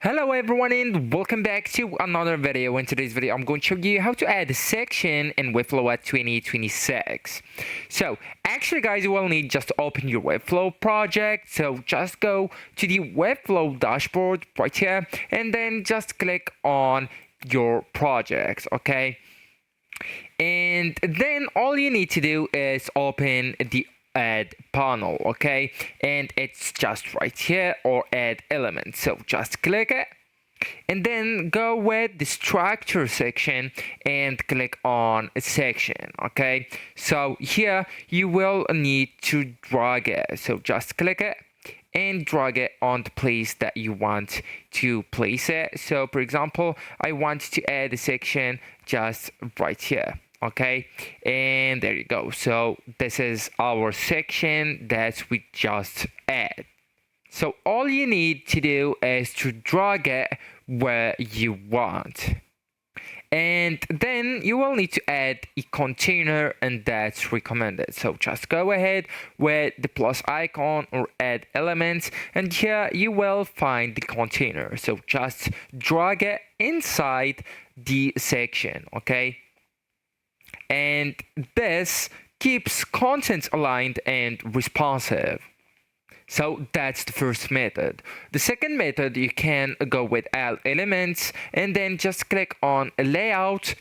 Hello everyone and welcome back to another video. In today's video I'm going to show you how to add a section in Webflow at 2026. So actually guys, you will need just to open your Webflow project. So just go to the Webflow dashboard right here and then just click on your projects, okay? And then all you need to do is open the add panel, okay, and it's just right here, or add element. So just click it and then go with the structure section and click on a section, okay? So here you will need to drag it, so just click it and drag it on the place that you want to place it. So for example, I want to add a section just right here, okay, and there you go. So this is our section that we just add. So all you need to do is to drag it where you want, and then you will need to add a container, and that's recommended. So just go ahead with the plus icon or add elements, and here you will find the container. So just drag it inside the section, okay? And this keeps content aligned and responsive. So that's the first method. The second method, you can go with add elements and then just click on layout,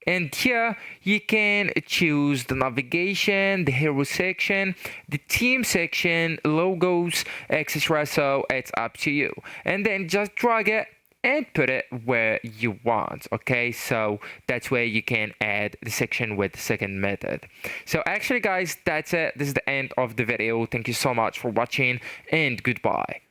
and here you can choose the navigation, the hero section, the theme section, logos, etc. So it's up to you, and then just drag it and put it where you want, okay? So that's where you can add the section with the second method. So actually guys, that's it. This is the end of the video. Thank you so much for watching and goodbye.